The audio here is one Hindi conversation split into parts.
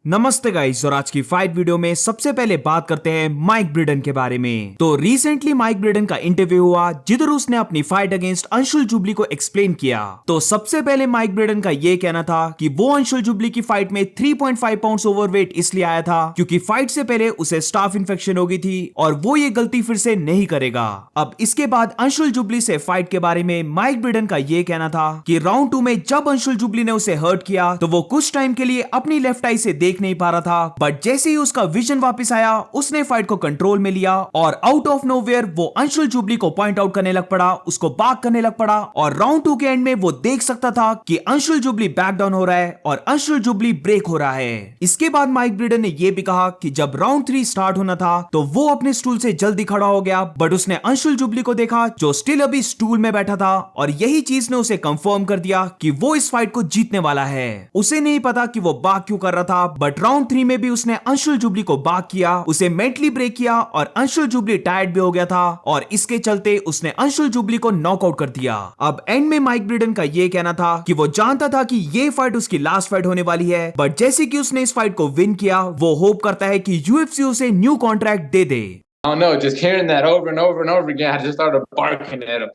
नमस्ते गाइस, और आज की फाइट वीडियो में सबसे पहले बात करते हैं माइक ब्रिडन के बारे में। तो रिसेंटली माइक ब्रिडन का इंटरव्यू हुआ जिधर उसने अपनी फाइट अगेंस्ट अंशुल जुबली को एक्सप्लेन किया। तो सबसे पहले माइक ब्रिडन का ये कहना था कि वो अंशुल जुबली की फाइट में 3.5 पाउंड्स ओवरवेट इसलिए आया था क्योंकि फाइट से पहले उसे स्टाफ इन्फेक्शन हो गई थी और वो ये गलती फिर से नहीं करेगा। अब इसके बाद अंशुल जुबली से फाइट के बारे में माइक ब्रिडन का ये कहना था कि राउंड 2 में जब अंशुल जुबली ने उसे हर्ट किया तो वो कुछ टाइम के लिए अपनी लेफ्ट आई से देख नहीं पा रहा था, बट जैसे ही उसका विजन वापस आया उसने फाइट को कंट्रोल में लिया और आउट ऑफ नोवेयर वो अंशुल जुबली को पॉइंट आउट करने लग पड़ा, उसको बाग करने लग पड़ा और राउंड 2 के एंड में वो देख सकता था कि अंशुल जुबली बैक डाउन हो रहा है और अंशुल जुबली ब्रेक हो रहा है। इसके बाद माइक ब्रिडन ने यह भी कहा कि जब राउंड 3 स्टार्ट होना था तो वो अपने स्टूल से जल्दी खड़ा हो गया, बट उसने अंशुल जुबली को देखा जो स्टिल अभी स्टूल में बैठा था और यही चीज ने उसे कंफर्म कर दिया कि वो इस फाइट को जीतने वाला है। उसे नहीं पता कि वो बाग क्यों कर रहा था, बट राउंड 3 में भी उसने अंशुल जुबली को बाग किया, उसे मेंटली ब्रेक किया और अंशुल जुबली टायर्ड भी हो गया था और इसके चलते उसने अंशुल जुबली को नॉकआउट कर दिया। अब एंड में माइक ब्रिडन का यह कहना था कि वो जानता था कि ये फाइट उसकी लास्ट फाइट होने वाली है, बट जैसे कि उसने इस फाइट को विन किया वो होप करता है कि यूएफसी उसे new contract they they. I don't know, just hearing that over and over and over again, I just started barking at him.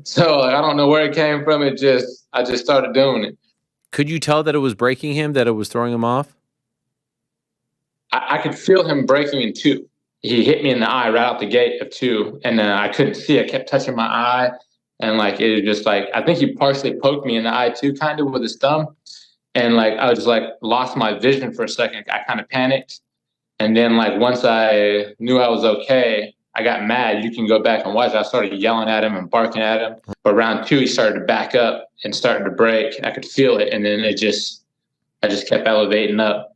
So like, I don't know where it came from. I just started doing it. Could you tell that it was breaking him, that it was throwing him off? I could feel him breaking in two. He hit me in the eye right out the gate of two, and I couldn't see. I kept touching my eye, and like it was just like I think he partially poked me in the eye too, kind of with his thumb, and like I was like lost my vision for a second. I kind of panicked, and then like once I knew I was okay, I got mad. You can go back and watch. I started yelling at him and barking at him. But round 2, he started to back up and started to break. I could feel it, and then I just kept elevating up.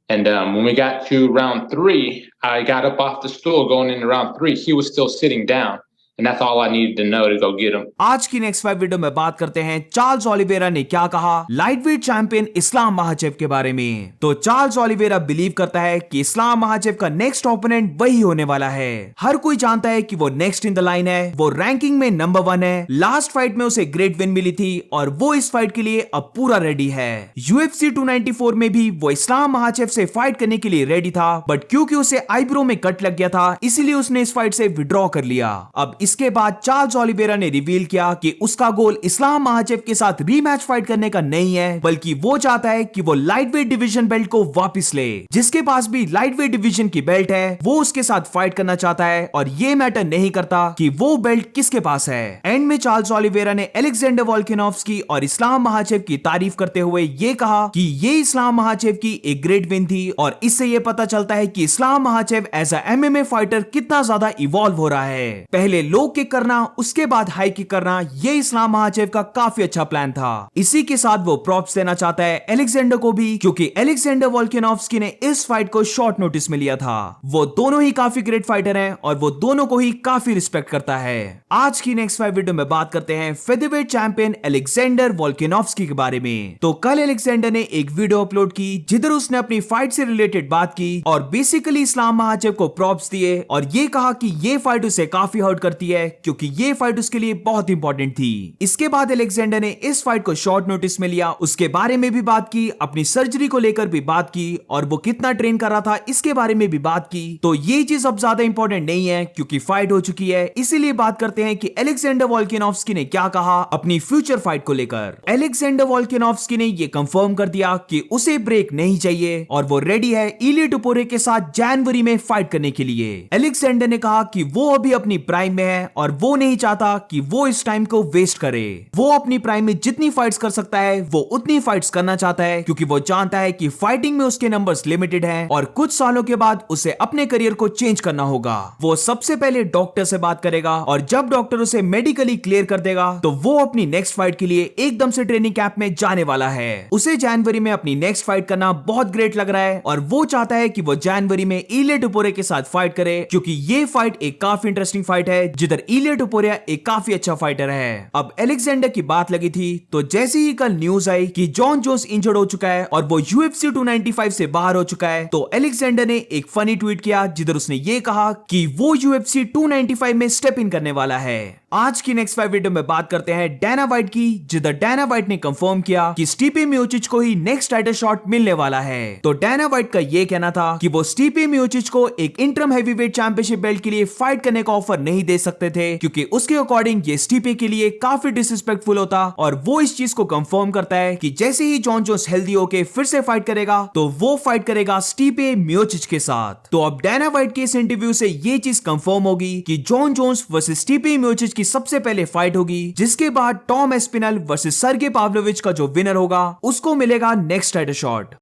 And when we got to round 3, I got up off the stool going into round 3. He was still sitting down. And that's all I needed to know to go get him. आज की नेक्स्ट 5 वीडियो में बात करते हैं चार्ल्स ओलिवेरा ने क्या कहा लाइटवेट चैंपियन इस्लाम महाचेव के बारे में। तो चार्ल्स ओलिवेरा बिलीव करता है कि इस्लाम महाचेव का नेक्स्ट ओपोनेंट वही होने वाला है। हर कोई जानता है कि वो नेक्स्ट इन द लाइन है, वो रैंकिंग में नंबर 1 है। लास्ट फाइट में उसे ग्रेट विन मिली थी और वो इस फाइट के लिए अब पूरा रेडी है। UFC 294 में भी वो इस्लाम महाचेव से फाइट करने के लिए रेडी था, बट क्योंकि उसे आईब्रो में कट लग गया था इसीलिए उसने इस फाइट से विड्रॉ कर लिया। अब इसके बाद चार्ल्स ओलिवेरा ने रिवील किया कि उसका गोल इस्लाम महाचेव के साथ रीमैच फाइट करने का नहीं है, बल्कि वो चाहता है कि वो लाइटवेट डिवीजन बेल्ट को वापस ले। जिसके पास भी लाइटवेट डिवीजन की बेल्ट है वो उसके साथ फाइट करना चाहता है और ये मैटर नहीं करता कि वो बेल्ट किसके पास है। एंड में चार्ल्स ओलिवेरा ने अलेक्जेंडर वोल्कानोव्स्की और इस्लाम महाचेव की तारीफ करते हुए ये कहा कि ये इस्लाम महाचेव की एक ग्रेट विन थी और इससे ये पता चलता है कि Islam Makhachev as a MMA fighter कितना ज्यादा इवॉल्व हो रहा है। पहले लो किक करना उसके बाद हाई किक करना, ये इस्लाम महाचेव का काफी अच्छा प्लान था। इसी के साथ वो प्रॉप्स देना चाहता है अलेक्जेंडर को भी, क्योंकि अलेक्जेंडर वोल्कानोव्स्की ने इस फाइट को शॉर्ट नोटिस में लिया था। वो दोनों ही काफी ग्रेट फाइटर हैं और वो दोनों को ही काफी रिस्पेक्ट करता है। आज की नेक्स्ट 5 वीडियो में बात करते हैं फेदरवेट चैंपियन अलेक्जेंडर वोल्कानोव्स्की के बारे में। तो कल अलेक्जेंडर ने एक वीडियो अपलोड की जिधर उसने अपनी फाइट से रिलेटेड बात की और बेसिकली इस्लाम महाचेव को प्रॉप्स दिए और ये कहा कि ये फाइट उसे काफी हर्ट करती है क्योंकि ये फाइट उसके लिए बहुत इंपॉर्टेंट थी। इसके बाद अलेक्जेंडर ने इस फाइट को शॉर्ट नोटिस में लिया, उसके बारे में भी बात की, अपनी सर्जरी को लेकर भी बात की और वो कितना ट्रेन कर रहा था इसके बारे में भी बात की। तो ये चीज अब ज्यादा इंपॉर्टेंट नहीं है क्योंकि फाइट हो चुकी है, इसीलिए बात करते हैं कि अलेक्जेंडर वोल्कानोव्स्की ने क्या कहा अपनी फ्यूचर फाइट को लेकर। अलेक्जेंडर वोल्कानोव्स्की ने ये कंफर्म कर दिया कि उसे ब्रेक नहीं चाहिए और वो रेडी है इलिया टोपुरे के साथ जनवरी में फाइट करने के लिए। अलेक्जेंडर ने कहा कि वो अभी अपनी प्राइम में है और वो नहीं चाहता कि वो इस टाइम को वेस्ट करे। वो अपनी प्राइम में जितनी फाइट्स कर सकता है वो उतनी फाइट्स करना चाहता है क्योंकि वो जानता है कि फाइटिंग में उसके नंबर्स लिमिटेड हैं और कुछ सालों के बाद उसे अपने करियर को चेंज करना होगा। वो सबसे पहले डॉक्टर से बात करेगा और जब डॉक्टर उसे मेडिकली क्लियर कर देगा तो वो अपनी नेक्स्ट फाइट के लिए एकदम से ट्रेनिंग कैंप में जाने वाला है। उसे जनवरी में अपनी नेक्स्ट फाइट करना बहुत ग्रेट लग रहा है और वो चाहता है कि वो जनवरी में इलिया टोपुरे के साथ फाइट करे क्योंकि ये फाइट एक काफी इंटरेस्टिंग फाइट है जिधर इलिया टोपुरे एक काफी अच्छा फाइटर है। अब अलेक्जेंडर की बात लगी थी तो जैसे ही कल न्यूज आई कि जॉन जोन्स इंजर्ड हो चुका है और वो UFC 295 से बाहर हो चुका है तो अलेक्जेंडर ने एक फनी ट्वीट किया जिधर उसने ये कहा कि वो UFC 295 में स्टेप इन करने वाला है। आज की नेक्स्ट 5 वीडियो में बात करते हैं डैना वाइट की, जिधर डैना वाइट ने कंफर्म किया कि स्टीफे मियोचिच को ही नेक्स्ट टाइटल शॉट मिलने वाला है। तो डैना वाइट का ये कहना था कि वो स्टीफे मियोचिच को एक इंटरम हैवीवेट चैंपियनशिप बेल्ट के लिए फाइट करने का ऑफर नहीं दे सकते थे, क्योंकि उसके अकॉर्डिंग ये स्टीफे के लिए काफी डिसरिस्पेक्टफुल होता। और वो इस चीज को कंफर्म करता है कि जैसे ही जॉन जोन्स हेल्दी होके फिर से फाइट करेगा तो वो फाइट करेगा स्टीफे मियोचिच के साथ। तो अब डैना वाइट के इस इंटरव्यू से ये चीज कंफर्म होगी कि जॉन जोन्स वर्सेस स्टीफे मियोचिच की सबसे पहले फाइट होगी, जिसके बाद टॉम एस्पिनल वर्सेस सर्गे पाव्लोविच का जो विनर होगा उसको मिलेगा next title shot.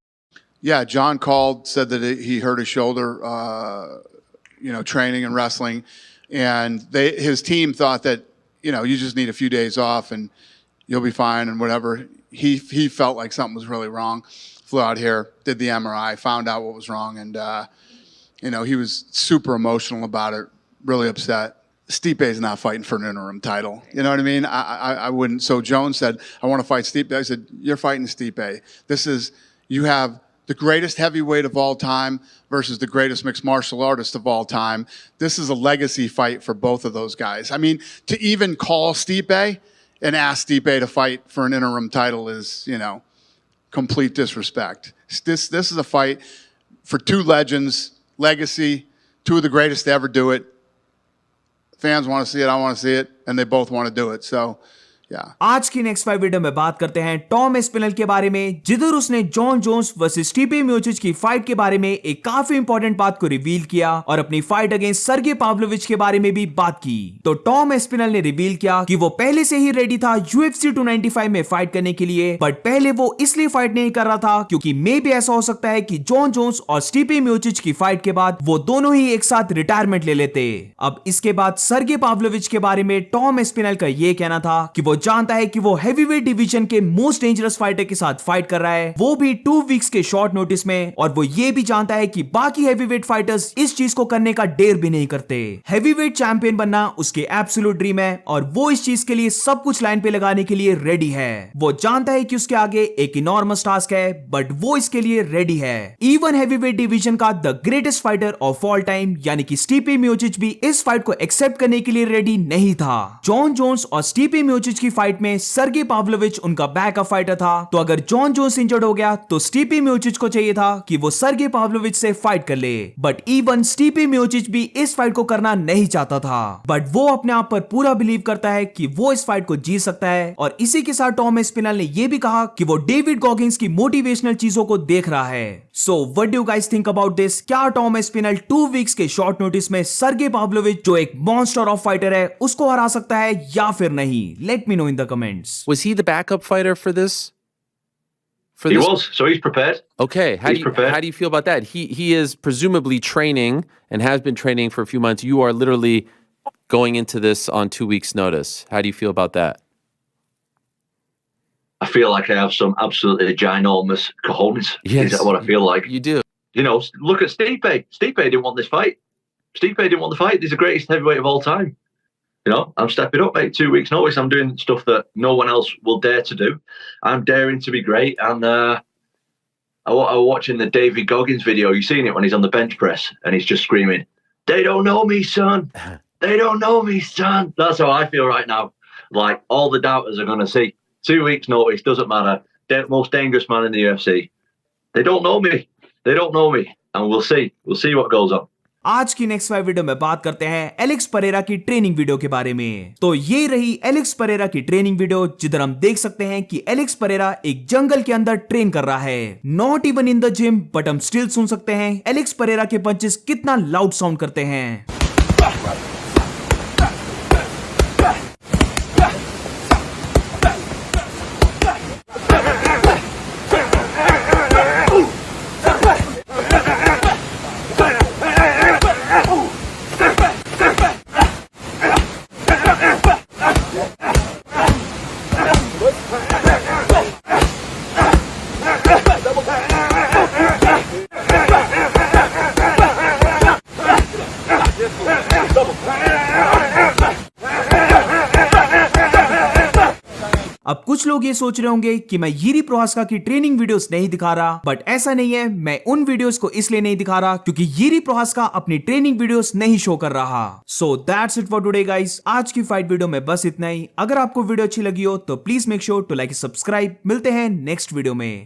Yeah, John called, said that he hurt his shoulder, training and wrestling, and his team thought that you just need a few days off and you'll be fine and whatever. He felt like something was really wrong. Flew out here, did the MRI, found out what was wrong, and he was super emotional about it, really upset. Stipe's not fighting for an interim title. You know what I mean? I wouldn't. So Jones said, I want to fight Stipe. I said, you're fighting Stipe. You have the greatest heavyweight of all time versus the greatest mixed martial artist of all time. This is a legacy fight for both of those guys. I mean, to even call Stipe and ask Stipe to fight for an interim title is, complete disrespect. This is a fight for two legends, legacy, two of the greatest to ever do it. Fans want to see it, I want to see it, and they both want to do it. So, yeah. आज की नेक्स्ट 5 वीडियो में बात करते हैं टॉम एस्पिनल के बारे में, जिधर उसने जॉन जोन्स वर्सेस स्टीफे मियोचिच की फाइट के बारे में एक काफी इंपॉर्टेंट बात को रिवील किया और अपनी फाइट अगेंस्ट सर्गे पाव्लोविच के बारे में भी बात की। तो टॉम एस्पिनल ने रिवील किया कि वो पहले से ही रेडी था UFC 295 में फाइट करने के लिए, बट पहले वो इसलिए फाइट नहीं कर रहा था क्योंकि मे भी ऐसा हो सकता है कि जॉन जोन्स और स्टीफे मियोचिच की फाइट के बाद वो दोनों ही एक साथ रिटायरमेंट ले लेते। अब इसके बाद सर्गे पाव्लोविच के बारे में टॉम एस्पिनल का ये कहना था कि वो जानता है कि वो हैवीवेट डिवीजन के मोस्ट डेंजरस फाइटर के साथ फाइट कर रहा है, वो भी 2 वीक्स के शॉर्ट नोटिस में, और वो ये भी जानता है कि बाकी हैवीवेट फाइटर्स इस चीज को करने का डेयर भी नहीं करते। हैवीवेट चैंपियन बनना उसके एब्सोल्यूट ड्रीम है और वो इस चीज के लिए सब कुछ लाइन पे लगाने के लिए रेडी है। वो जानता है कि उसके आगे एक इनॉर्मस टास्क है, बट वो इसके लिए रेडी है। इवन हैवीवेट डिवीजन का the greatest fighter of all time यानी कि स्टीफे मियोचिच भी इस फाइट को एक्सेप्ट करने के लिए रेडी नहीं था। जॉन जोन्स और स्टीफे मियोचिच की फाइट में सर्गे पाव्लोविच उनका बैकअप फाइटर था, तो अगर जॉन जोन्स इंजर्ड हो गया तो स्टीफे मियोचिच को चाहिए था कि वो सर्गे पाव्लोविच से फाइट कर ले, बट इवन स्टीफे मियोचिच भी इस फाइट को करना नहीं चाहता था। बट वो अपने आप पर पूरा बिलीव करता है कि वो इस फाइट को जीत सकता है, और इसी के साथ टॉम एस्पिनल ने ये भी कहा कि वो डेविड गॉगिंस की मोटिवेशनल चीजों को देख रहा है। So what do you guys think about this? क्या टॉम एस्पिनल 2 वीक्स के शॉर्ट नोटिस में सर्गे पाव्लोविच जो एक मॉन्स्टर ऑफ फाइटर है उसको हरा सकता है या फिर नहीं? Let me know in the comments. Was he the backup fighter for this? He was, so he's prepared. Okay, how He's prepared. do you feel about that? He is presumably training and has been training for a few months. You are literally going into this on 2 weeks' notice. How do you feel about that? I feel like I have some absolutely ginormous cojones. Yes, Is that what I feel like? You do. Look at Stipe. Stipe didn't want this fight. Stipe didn't want the fight. He's the greatest heavyweight of all time. I'm stepping up, mate. 2 weeks' notice. I'm doing stuff that no one else will dare to do. I'm daring to be great. And I was watching the David Goggins video. You've seen it when he's on the bench press and he's just screaming, "They don't know me, son. They don't know me, son." That's how I feel right now. Like, all the doubters are going to see. 2 weeks' notice, doesn't matter. Most dangerous man in the UFC. They don't know me. They don't know me. And we'll see. We'll see what goes on. आज की नेक्स्ट 5 वीडियो में बात करते हैं एलेक्स परेरा की ट्रेनिंग वीडियो के बारे में। तो ये रही एलेक्स परेरा की ट्रेनिंग वीडियो, जिधर हम देख सकते हैं कि एलेक्स परेरा एक जंगल के अंदर ट्रेन कर रहा है, not even in the gym, but हम स्टिल सुन सकते हैं एलेक्स परेरा के पंचेस कितना लाउड साउंड करते हैं। कुछ लोग ये सोच रहे होंगे कि मैं यिरी प्रोहास्का की ट्रेनिंग वीडियोस नहीं दिखा रहा, बट ऐसा नहीं है। मैं उन वीडियोस को इसलिए नहीं दिखा रहा क्योंकि यिरी प्रोहास्का अपनी ट्रेनिंग वीडियोस नहीं शो कर रहा। So that's it for today guys. आज की फाइट वीडियो में बस इतना ही। अगर आपको वीडियो अच्छी लगी हो तो please make sure to like subscribe. मिलते हैं नेक्स्ट वीडियो में।